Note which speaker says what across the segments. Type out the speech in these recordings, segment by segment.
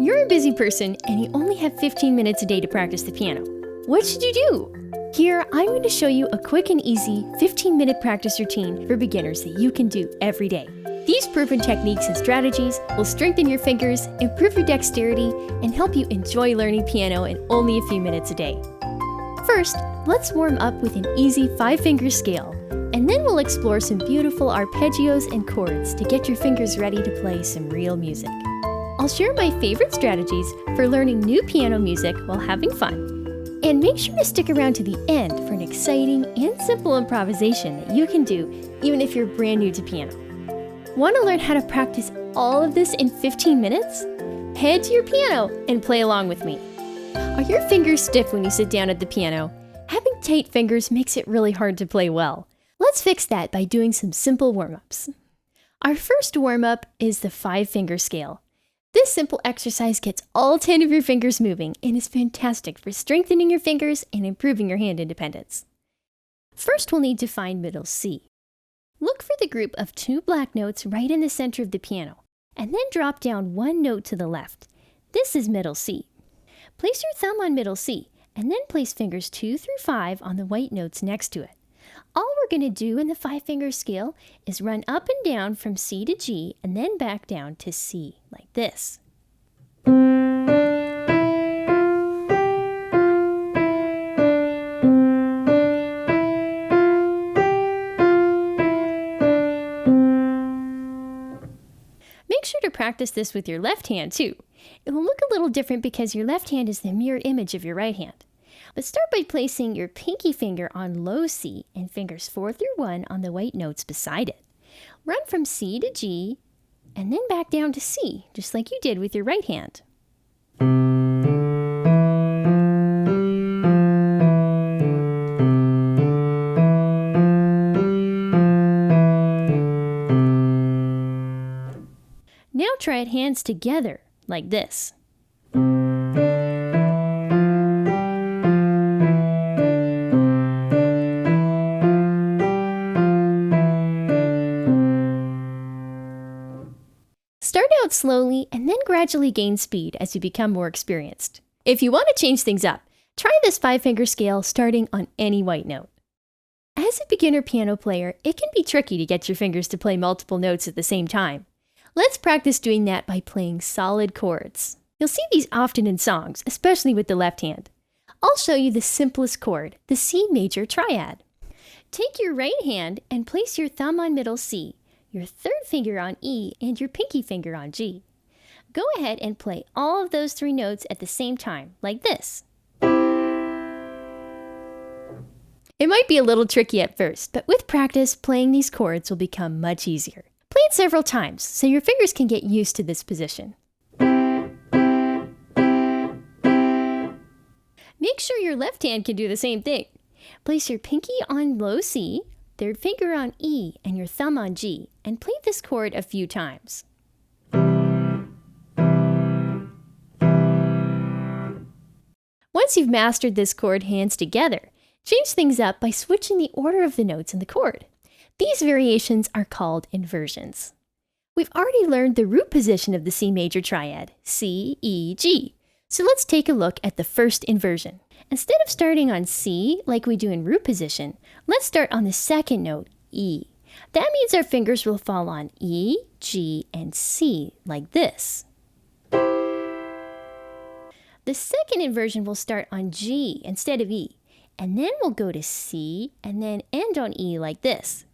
Speaker 1: You're a busy person and you only have 15 minutes a day to practice the piano. What should you do? Here, I'm going to show you a quick and easy 15-minute practice routine for beginners that you can do every day. These proven techniques and strategies will strengthen your fingers, improve your dexterity, and help you enjoy learning piano in only a few minutes a day. First, let's warm up with an easy 5-finger scale, and then we'll explore some beautiful arpeggios and chords to get your fingers ready to play some real music. I'll share my favorite strategies for learning new piano music while having fun. And make sure to stick around to the end for an exciting and simple improvisation that you can do even if you're brand new to piano. Want to learn how to practice all of this in 15 minutes? Head to your piano and play along with me. Are your fingers stiff when you sit down at the piano? Having tight fingers makes it really hard to play well. Let's fix that by doing some simple warm-ups. Our first warm-up is the 5-finger scale. This simple exercise gets all 10 of your fingers moving and is fantastic for strengthening your fingers and improving your hand independence. First, we'll need to find middle C. Look for the group of 2 black notes right in the center of the piano, and then drop down 1 note to the left. This is middle C. Place your thumb on middle C, and then place fingers 2 through 5 on the white notes next to it. All we're going to do in the 5-finger scale is run up and down from C to G and then back down to C, like this. Make sure to practice this with your left hand too. It will look a little different because your left hand is the mirror image of your right hand. But start by placing your pinky finger on low C and fingers 4 through 1 on the white notes beside it. Run from C to G and then back down to C, just like you did with your right hand. Now try it hands together, like this. Start out slowly and then gradually gain speed as you become more experienced. If you want to change things up, try this 5-finger scale starting on any white note. As a beginner piano player, it can be tricky to get your fingers to play multiple notes at the same time. Let's practice doing that by playing solid chords. You'll see these often in songs, especially with the left hand. I'll show you the simplest chord, the C major triad. Take your right hand and place your thumb on middle C, your 3rd finger on E, and your pinky finger on G. Go ahead and play all of those 3 notes at the same time, like this. It might be a little tricky at first, but with practice, playing these chords will become much easier. Play it several times so your fingers can get used to this position. Make sure your left hand can do the same thing. Place your pinky on low C, 3rd finger on E, and your thumb on G, and play this chord a few times. Once you've mastered this chord hands together, change things up by switching the order of the notes in the chord. These variations are called inversions. We've already learned the root position of the C major triad, C, E, G. So let's take a look at the first inversion. Instead of starting on C like we do in root position, let's start on the 2nd note, E. That means our fingers will fall on E, G, and C, like this. The second inversion will start on G instead of E, and then we'll go to C and then end on E like this.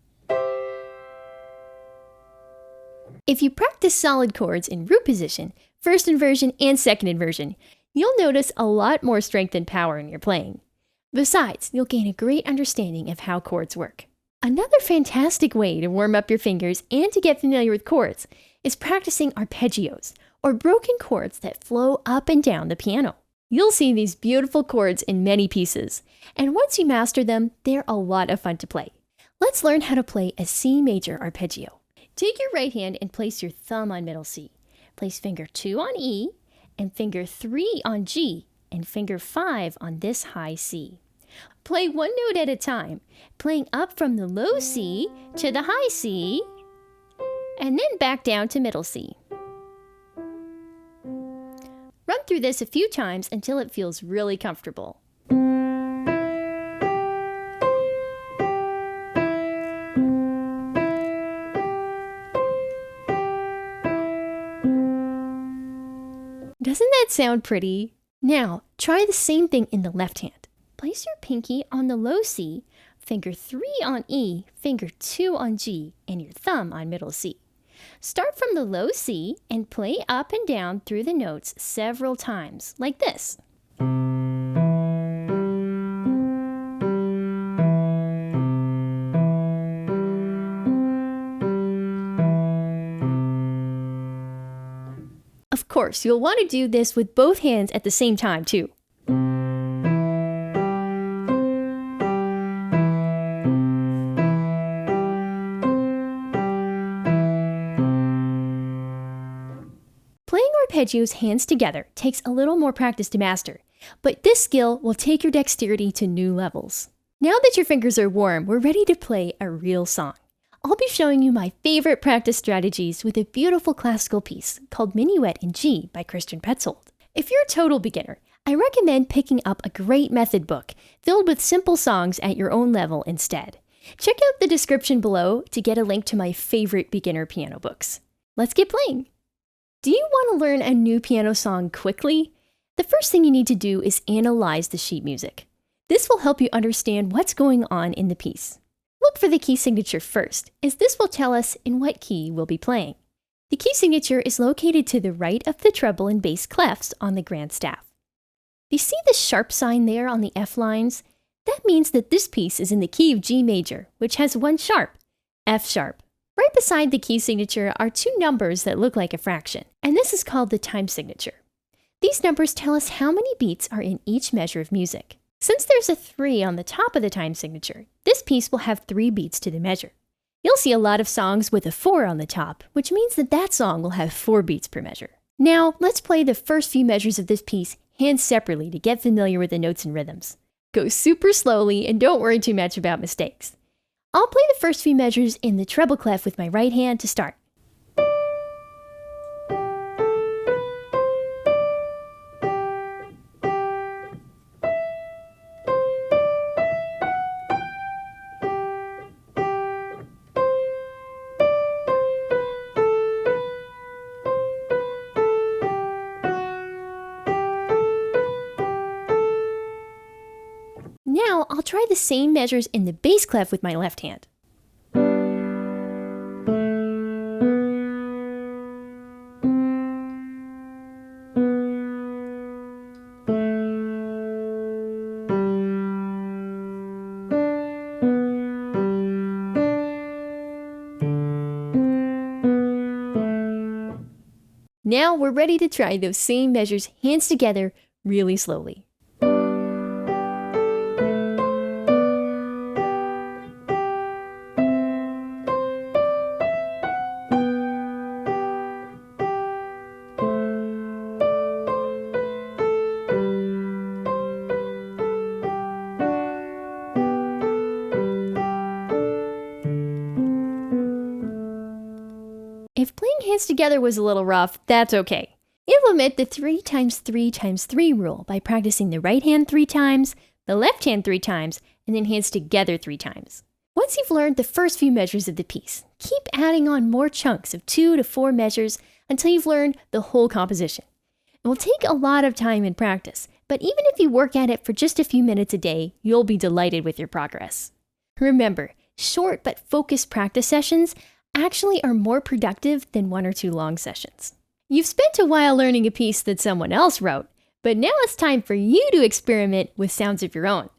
Speaker 1: If you practice solid chords in root position, first inversion and second inversion, you'll notice a lot more strength and power in your playing. Besides, you'll gain a great understanding of how chords work. Another fantastic way to warm up your fingers and to get familiar with chords is practicing arpeggios, or broken chords that flow up and down the piano. You'll see these beautiful chords in many pieces, and once you master them, they're a lot of fun to play. Let's learn how to play a C major arpeggio. Take your right hand and place your thumb on middle C. Place finger 2 on E, and finger 3 on G, and finger 5 on this high C. Play 1 note at a time, playing up from the low C to the high C, and then back down to middle C. Run through this a few times until it feels really comfortable. Doesn't that sound pretty? Now, try the same thing in the left hand. Place your pinky on the low C, finger 3 on E, finger 2 on G, and your thumb on middle C. Start from the low C and play up and down through the notes several times, like this. Of course, you'll want to do this with both hands at the same time, too. Playing arpeggios hands together takes a little more practice to master, but this skill will take your dexterity to new levels. Now that your fingers are warm, we're ready to play a real song. I'll be showing you my favorite practice strategies with a beautiful classical piece called Minuet in G by Christian Petzold. If you're a total beginner, I recommend picking up a great method book filled with simple songs at your own level instead. Check out the description below to get a link to my favorite beginner piano books. Let's get playing! Do you want to learn a new piano song quickly? The first thing you need to do is analyze the sheet music. This will help you understand what's going on in the piece. Look for the key signature first, as this will tell us in what key we'll be playing. The key signature is located to the right of the treble and bass clefs on the grand staff. You see the sharp sign there on the F lines? That means that this piece is in the key of G major, which has one sharp, F sharp. Right beside the key signature are two numbers that look like a fraction, and this is called the time signature. These numbers tell us how many beats are in each measure of music. Since there's a 3 on the top of the time signature, this piece will have 3 beats to the measure. You'll see a lot of songs with a 4 on the top, which means that that song will have 4 beats per measure. Now, let's play the first few measures of this piece hands separately to get familiar with the notes and rhythms. Go super slowly and don't worry too much about mistakes. I'll play the first few measures in the treble clef with my right hand to start. Now, I'll try the same measures in the bass clef with my left hand. Now we're ready to try those same measures hands together really slowly. If playing hands together was a little rough, that's okay. Implement the 3 times 3 times 3 rule by practicing the right hand 3 times, the left hand 3 times, and then hands together 3 times. Once you've learned the first few measures of the piece, keep adding on more chunks of 2 to 4 measures until you've learned the whole composition. It will take a lot of time and practice, but even if you work at it for just a few minutes a day, you'll be delighted with your progress. Remember, short but focused practice sessions actually are more productive than 1 or 2 long sessions. You've spent a while learning a piece that someone else wrote, but now it's time for you to experiment with sounds of your own.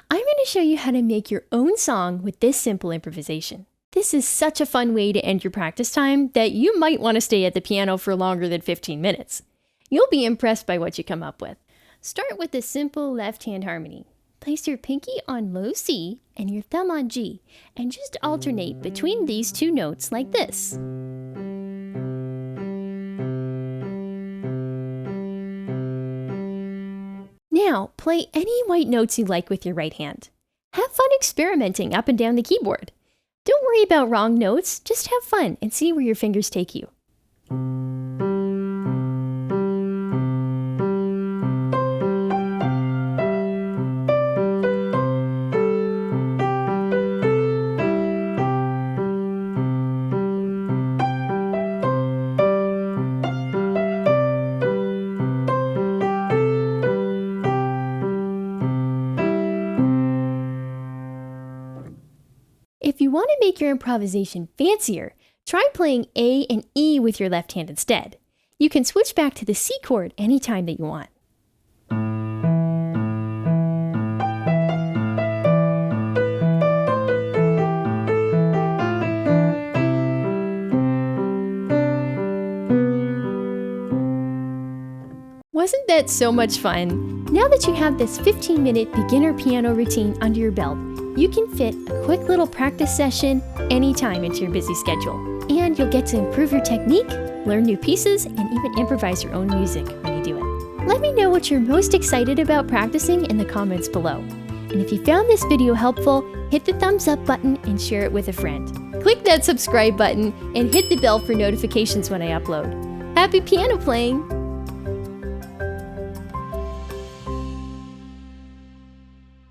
Speaker 1: I'm going to show you how to make your own song with this simple improvisation. This is such a fun way to end your practice time that you might want to stay at the piano for longer than 15 minutes. You'll be impressed by what you come up with. Start with a simple left-hand harmony. Place your pinky on low C and your thumb on G, and just alternate between these two notes like this. Now, play any white notes you like with your right hand. Have fun experimenting up and down the keyboard. Don't worry about wrong notes, just have fun and see where your fingers take you. make your improvisation fancier, try playing A and E with your left hand instead. You can switch back to the C chord anytime that you want. Wasn't that so much fun? Now that you have this 15-minute beginner piano routine under your belt, you can fit a quick little practice session anytime into your busy schedule. And you'll get to improve your technique, learn new pieces, and even improvise your own music when you do it. Let me know what you're most excited about practicing in the comments below. And if you found this video helpful, hit the thumbs up button and share it with a friend. Click that subscribe button and hit the bell for notifications when I upload. Happy piano playing!